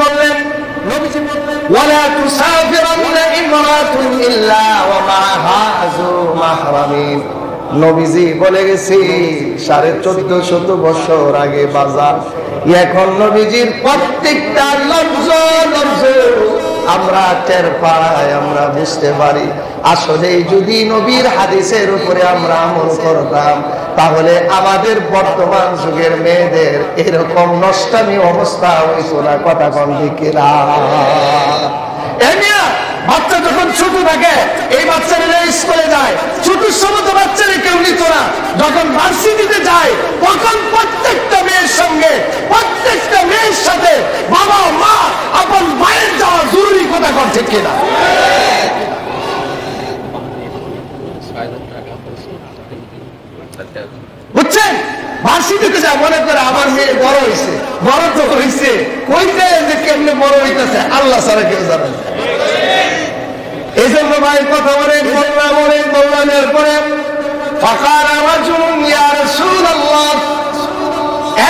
বললেন ওয়ালা তুসাফিরান্না ইমরাতুন ইল্লা ওয়া মা'আহা যু মাহরামিন। নবীজি বলে গেছি 1450 বছর আগে বাজার। এখন নবীজির প্রত্যেকটা লফজ আমরা টের পাই, আমরা বুঝতে পারি। আসলে যদি নবীর হাদিসের উপরে আমরা আমল করতাম তাহলে আমাদের বর্তমান যুগের মেয়েদের এরকম নষ্টামি অবস্থা হইতো না। কথা কোন ঠিক না? বাচ্চা যখন ছোট থাকে, এই বাচ্চারা স্কুলে যায়, ছোটর সময় তো বাচ্চারা কেউ নিত না। যখন ভার্সিটিতে যায় তখন প্রত্যেকটা মেয়ের সঙ্গে, প্রত্যেকটা মেয়ের সাথে বাবা মা আপন মায়ের যাওয়া জরুরি। কথা কর ঠিক কিনা? বুঝছেন? ভার্সিটিতে যায়, মনে করে আমার মেয়ে বড় হয়েছে, বড় তো হয়েছে, কইতে যে কেমনে বড় হইতেছে আল্লাহ ছাড়া কেউ জানে না। এই জন্য ভাই কথা বলে বললামের পরে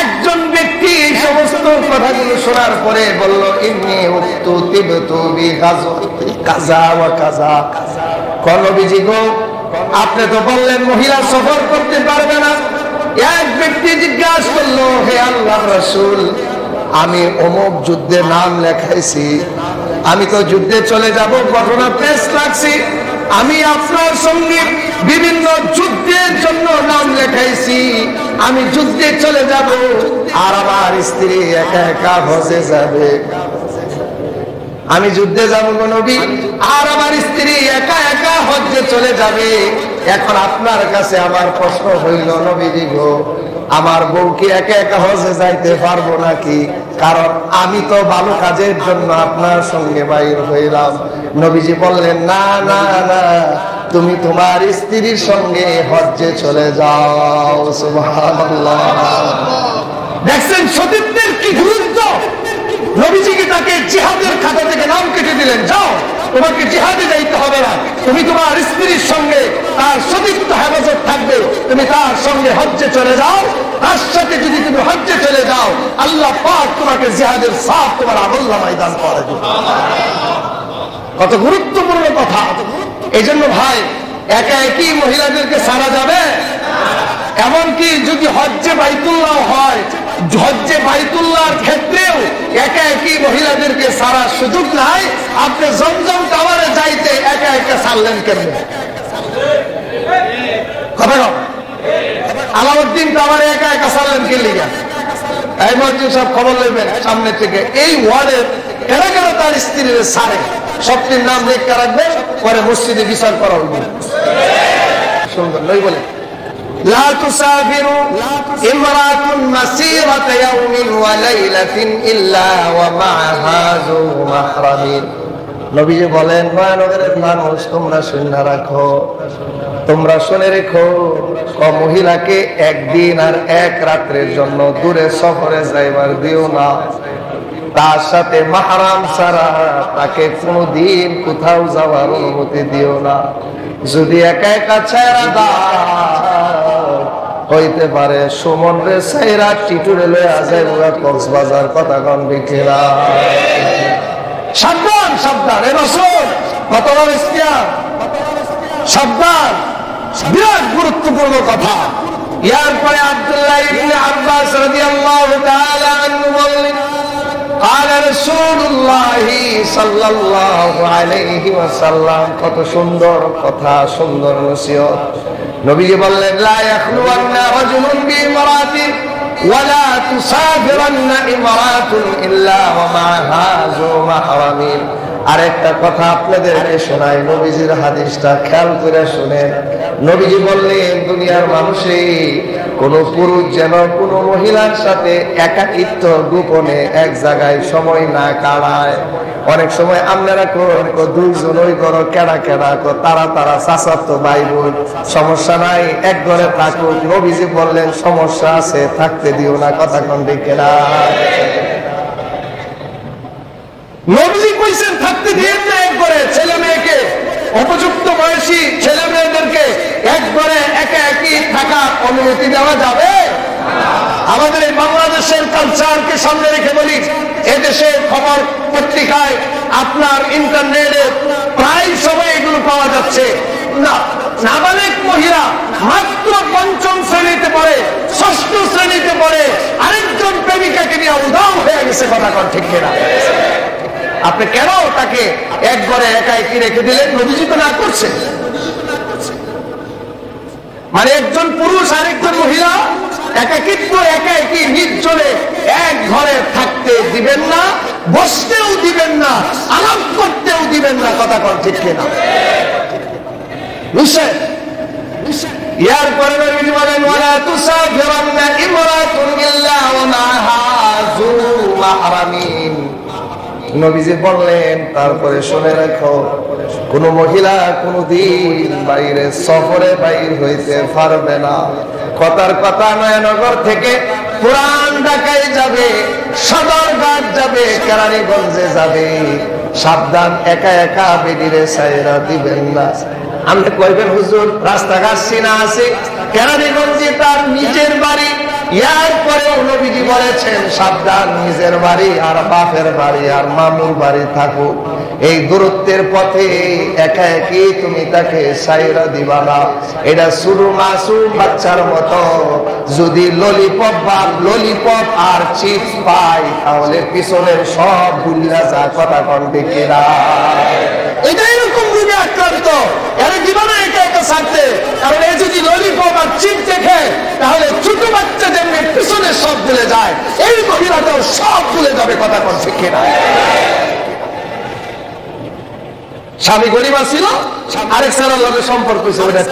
একজন ব্যক্তি এই সমস্ত কথাগুলো শোনার পরে বলল, ইন্নী উক্তু তিবতু বিগাজওয়াতি কাযা ওয়া কাযা। নবীজি গো, আপনি তো বললেন মহিলা সফর করতে পারবে না। এক ব্যক্তি জিজ্ঞাসা করলো, হে আল্লাহর রাসূল, আমি অমুক যুদ্ধে নাম লেখাইছি, আমি তো যুদ্ধে চলে যাব, ঘটনা প্রেস লাগছি, আমি আপনার সঙ্গে বিভিন্ন যুদ্ধের জন্য নাম লেখাইছি, আমি যুদ্ধে চলে যাব, আর আমার স্ত্রী একা একা হজে যাবে। আমি যুদ্ধে যাব গো নবী, আর আমার স্ত্রী একা একা হজ্জে চলে যাবে। এখন আপনার কাছে আমার প্রশ্ন হইল, নবীজি গো, আমার বউকে একা একা হজে যাইতে পারবো নাকি? কারণ আমি তো ভালো কাজের জন্য আপনার সঙ্গে বাইর হইলাম। নবীজি বললেন, না না না, তুমি তোমার স্ত্রীর সঙ্গে হজ্জে চলে যাও। সুবহানাল্লাহ। দেখছেন সতীত্বের কি গুরুত্ব? নবীজি কি তাকে জিহাদের খাতা থেকে নাম কেটে দিলেন, যাও তোমাকে জিহাদে যাইতে হবে না, তুমি তোমার স্ত্রীর সঙ্গে তার সতীত্ব হেফাজত থাকবে, তুমি তার সঙ্গে হজ্জে চলে যাও। তার সাথে যদি তুমি হজ্জে চলে যাও, আল্লাহ পাক তোমাকে জিহাদের সওয়াব তোমার আমলনামায় দান করে দিবেন। কত গুরুত্বপূর্ণ কথা। এই জন্য ভাই, একা একই মহিলাদেরকে সারা যাবে? এমনকি যদি হজ্জে বাইতুল্লাহ হয়, হজ্জে বাইতুল্লাহর ক্ষেত্রেও একা একই মহিলাদেরকে সারার সুযোগ নাই। আপনি জমজম টাওয়ারে যাইতে একা একা সারলেন কেন? কথা কম। আলাউদ্দিন টাওয়ারে একা একা সারলেন কে লিগা? এই মসজিদ সব খবর নেবেন সামনে থেকে, এই ওয়ার্ডের কেনা কেন তার স্ত্রীর সারে সবটির নাম লেখা রাখবেন, পরে মসজিদে বিচার করা হবে। সুন্দর নই বলে, لا تسافر امرأة مسيرة يوم وليلة إلا ومعها ذو محرم। নবীজি বলেন, নয়নগরের মানুষ, তোমরা শুনে রাখো, তোমরা শুনে রেখো, মহিলাকে একদিন আর এক রাত্রের জন্য দূরে সফরে যাইবার দিও না। তার সাথে মাহরাম ছাড়া তাকে কোনদিন কোথাও যাওয়ার অনুমতি দিও না। যদি একা একা ছেড়া দাও, হইতে পারে সুমন রে সাইরা টিটুরে লইয়া যাইবা কক্সবাজার। কথা কোন বিকেরা? সাবধান সাবধান। এ রাসূল কত বড় ইখতিয়ার, সাবধান। বিরাট গুরুত্বপূর্ণ কথা। এরপরে আব্দুল্লাহ ইবনে আব্বাস রাদিয়াল্লাহু তাআলা আনহু বলেন, قال رسول الله صلى الله عليه وسلم। কত সুন্দর কথা, সুন্দর নসিহত। নবীজি বললেন, لا يخلون رجل بامرأة ولا تسافرن امرأة إلا ومعها ذو محرم। আরেকটা কথা আপনাদেরকে শোনাই, নবীজির হাদিসটা খেয়াল করে শুনেন। নবীজি বললেন, দুনিয়ার মানুষে কোন পুরুষ যেন কোন মহিলার সাথে একাকিত্ব গোপনে এক জায়গায় সময় না কাটায়। অনেক সময় আপনারা দুইজন ওই ঘর কেডা কেডা তারা তারা চাচাতো ভাই বোন, সমস্যা নাই, এক ঘরে থাকুক। নবীজি বললেন, সমস্যা আছে, থাকতে দিও না। কথা কোন ঠিক না? নবীজি কইছেন থাকতে দিয়েন না এক ঘরে। ছেলে মেয়েকে, উপযুক্ত বয়সী ছেলে মেয়েদেরকে এক ঘরে একা একই থাকার অনুমতি দেওয়া যাবে? আমাদের এই বাংলাদেশের কালচারকে সামনে রেখে বলি, এদের দেশে খবর পত্রিকায়, আপনার ইন্টারনেটে প্রায় সময় এগুলো পাওয়া যাচ্ছে। না, নাবালিক মহিলা মাত্র ৫ম শ্রেণীতে পড়ে, ৬ষ্ঠ শ্রেণীতে পড়ে, আরেকজন প্রেমিকাকে নিয়ে উধাও হয়ে গেছে। কথা কন ঠিক কিনা? আপনি কেন তাকে এক ঘরে একাই কি রেখে দিলেন? নবীজি তো না করছে। মানে একজন পুরুষ আরেকজন মহিলা একাকিত্ব একাকি নির্জনে এক ঘরে থাকতে দিবেন না, বসতেও দিবেন না, আলাপ করতেও দিবেন না। কথা কন ঠিক কিনা? বুঝছেন? ইয়ার পরে নবীজি বলেন, ওয়ালা তুসাফিরান্না ইমরাতুন ইল্লা ওয়া মা'হা যু মাহরামিন। নবীজি বললেন, তারপরে শুনে রাখো, কোন মহিলা কোনদিন বাইরে সফরে বাইর হইতে পারবে না। কথার কথা, নয়নগর থেকে পুরান ঢাকায় যাবে, সদরঘাট যাবে, কেরানীগঞ্জে যাবে, সাবধান, একা একা বেডিরে সাইরা দিবেন না। আপনি কইবেন, হুজুর রাস্তাঘাট চিনা আছে, কেরানীগঞ্জে তার নিজের বাড়ি। ইয়ার পরেও নবীজি বলেছেন, সাবধান, নিজের বাড়ি আর বাপের বাড়ি আর মামুর বাড়ি থাকুক, এই দূরত্বের পথে একা একই তুমি তাকে সাইরা দিবা না। এটা শুরু মাসুম বাচ্চার মতো, যদি ললিপপ আর চিপস পাই তাহলে পিছনের সব ভুলিয়া যা। কথা কন ঠিক কিনা? এটা এরকম রোগে আক্রান্ত, এরা জীবনে একা একা থাকতে। কারণ এই যদি ললিপপ আর চিপস দেখে, তাহলে ছোট বাচ্চা যেমনি পিছনে সব ভুলে যায়, এই মহিলাটাও সব ভুলে যাবে। কথা কন ঠিক কিনা? স্বামী গরিব ছিল, আরেক সারার লগে সম্পর্ক হয়েছে, ওটা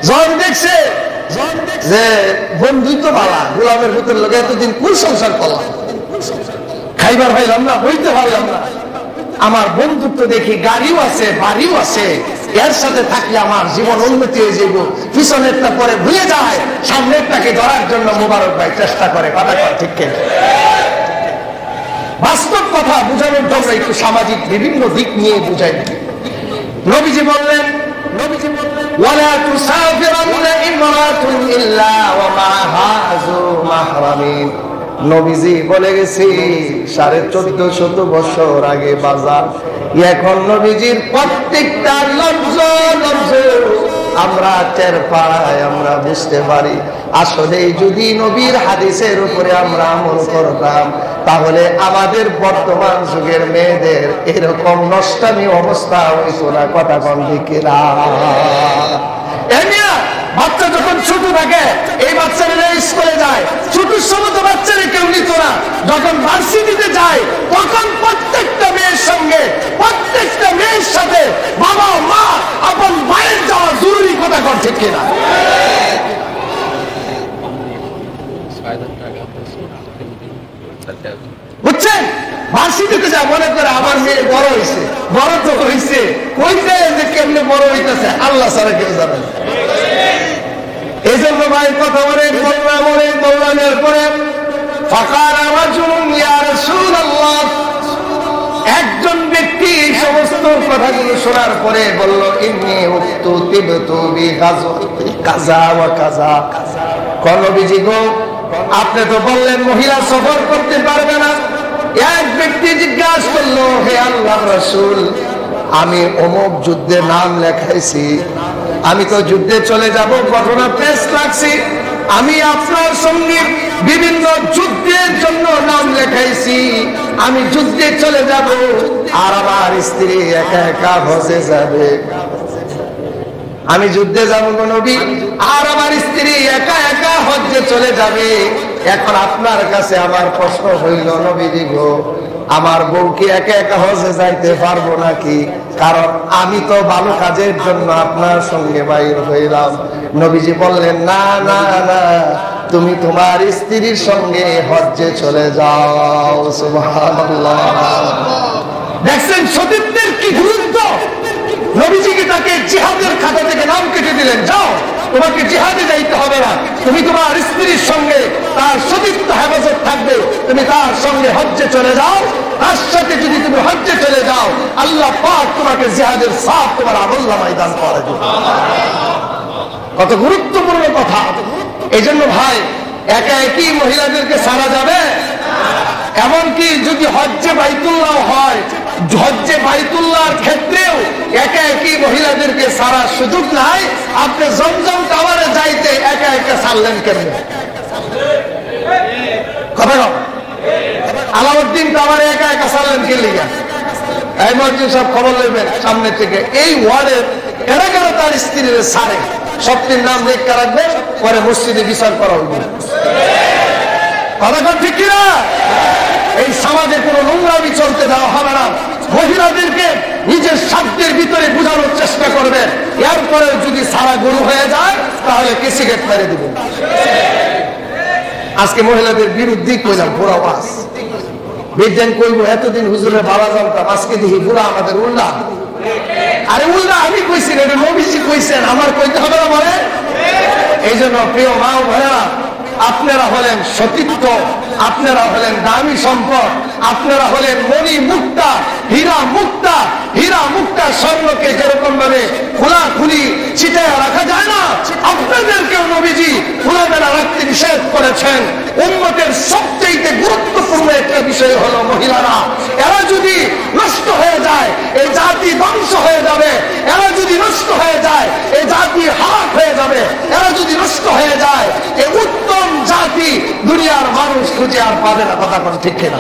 যখন দেখছে যে বন্ধুত্ব ভালা, গোলামের ভিতর লোক এতদিন কোন সংসার করলাম, খাইবার পাইলাম না, বইতে পারলাম না, আমার বন্ধুত্ব দেখি গাড়িও আছে, বাড়িও আছে, এর সাথে থাকলে আমার জীবন উন্নতি হয়ে যাইব। পিছনেরটা পরে ভুলে যায়, সামনেরটাকে ধরার জন্য মোবারক ভাই চেষ্টা করে। কথা ঠিক কিনা? বাস্তব কথা বুঝানোর জন্য একটু সামাজিক বিভিন্ন দিক নিয়ে বুঝাই। নবীজি বললেন, ওয়ালা তুসাফিরান্না ইমরাতুন ইল্লা ওয়া মা'হা যু মাহরামিন। নবীজি বলে গেছি 1450 বছর আগে বাজার। এখন নবীজির প্রত্যেকটা লফজ আমরা টের পাই, আমরা বুঝতে পারি। আসলে যদি নবীর হাদিসের উপরে আমরা আমল করতাম, তাহলে আমাদের বর্তমান যুগের মেয়েদের এরকম নষ্টামি অবস্থা হইতো না। কথা কন ঠিক কিনা? বাচ্চা যখন ছোট থাকে, এই বাচ্চারা স্কুলে যায়, ছোট সমস্ত বাচ্চারা কেউ নিত না। যখন ভার্সিটিতে যায়, তখন প্রত্যেকটা মেয়ের সঙ্গে, প্রত্যেকটা মেয়ের সাথে বাবা মা আপন ভাইয়ের যাওয়া জরুরি। কথা কন ঠিক কিনা? বুঝছেন? ভার্সিটিতে যা মনে করে আমার মেয়ে বড় হয়েছে, বড় তো হয়েছে, কই যায় যে কেমনে বড় হইতেছে আল্লাহ ছাড়া কেউ জানে না। এই জন্য ভাই কথা বললামের পরে একজন ব্যক্তি সমস্ত কথাগুলো শোনার পরে বলল, ইন্নী উক্তু তিবতু বিগাজওয়াতি কাযা ওয়া কাযা। নবীজি গো, আপনি তো বললেন মহিলা সফর করতে পারবে না। এক ব্যক্তি জিজ্ঞাসা করলো, হে আল্লাহর রাসূল, আমি অমুক যুদ্ধে নাম লেখাইছি, আমি তো যুদ্ধে চলে যাব, ঘটনা প্রেস লাগছি, আমি আপনার সঙ্গে বিভিন্ন যুদ্ধের জন্য নাম লেখাইছি, আমি যুদ্ধে চলে যাব, আর আমার স্ত্রী একা একা হজে যাবে। আমি যুদ্ধে যাব নবী, আর আমার স্ত্রী একা একা হজ্জে চলে যাবে। এখন আপনার কাছে আমার প্রশ্ন হইল, নবীজি গো, আমার বউ কি একা একা হজে যাইতে পারবো নাকি? কারণ আমি তো ভালো কাজের জন্য আপনার সঙ্গে বাইর হইলাম। নবীজি বললেন, না না না, তুমি তোমার স্ত্রীর সঙ্গে হজ্জে চলে যাও। সুবহানাল্লাহ। দেখছেন সতীত্বের কি গুরুত্ব? নবীজিকে তাকে জিহাদের খাতা থেকে নাম কেটে দিলেন, যাও, তোমাকে জিহাদে যাইতে হবে না, তুমি তোমার স্ত্রীর সঙ্গে তার সতীত্ব হেফাজত থাকবে, তুমি তার সঙ্গে হজ্জে চলে যাও। তার সাথে যদি তুমি হজ্জে চলে যাও, আল্লাহ পাক তোমাকে জিহাদের সওয়াব তোমার আমলনামায় দান করে দেবে। কত গুরুত্বপূর্ণ কথা! এই জন্য ভাই একা একই মহিলাদেরকে ছাড়া যাবে? এমনকি যদি হজ্জে বাইতুল্লাহ হয়, হজ্জে বাইতুল্লাহর ক্ষেত্রেও একা একই মহিলাদেরকে ছাড়ার সুযোগ নাই। আপনি জমজম টাওয়ারে যাইতে একা একা ছাড়লেন কেন? কথা কম। আলাউদ্দিন টাওয়ারে একা একা ছাড়লেন কে লিগা? এই মসজিদ সব খবর নেবেন সামনে থেকে। এই ওয়ার্ডের কেন কেন তার স্ত্রীর ছাড়ে, সবটির নাম লেখা রাখবে, পরে মসজিদে বিচার করা হবে। কথা কম ঠিক কিনা? এই সমাজে কোনো নোংরামি চলতে দেওয়া হবে না। মহিলাদেরকে নিজের স্বার্থের ভিতরে বোঝানোর চেষ্টা করবেন। এরপরে যদি সারা গরু হয়ে যায় তাহলে কেসিগেট মেরে দেবেন। আজকে মহিলাদের বিরুদ্ধে কইলাম পুরো ওয়াজ বিজ্ঞান কইব। এতদিন হুজুরের বাবা জানতাম, আজকে দেখি পুরা আমাদের উল্লা। আরে উল্লা আমি কইছি, এটা নবীজি কইছেন, আমার কইতে হবে না বলে। এই জন্য প্রিয় মা ও ভাইরা, আপনারা হলেন সতীত্ব, আপনারা হলেন দামি সম্পদ, আপনারা হলেন মণি মুক্তা, হীরা মুক্তা। হীরা মুক্তা স্বর্ণকে যেরকম ভাবে খোলাখুলি ছিটায় রাখা যায় না, আপনাদেরকেও নবীজি খোলামেলা রাখতে নিষেধ করেছেন। উম্মতের সবচেয়ে গুরুত্বপূর্ণ একটা বিষয় হলো মহিলারা। এরা যদি নষ্ট হয়ে যায় এই জাতি ধ্বংস হয়ে যাবে। এরা যদি নষ্ট হয়ে যায় এই জাতি হারাক হয়ে যাবে। এরা যদি নষ্ট হয়ে যায় এই উত্তম জাতি দুনিয়ার মানুষ খুঁজে আর পাবে না। কথা কোন ঠিক কিনা?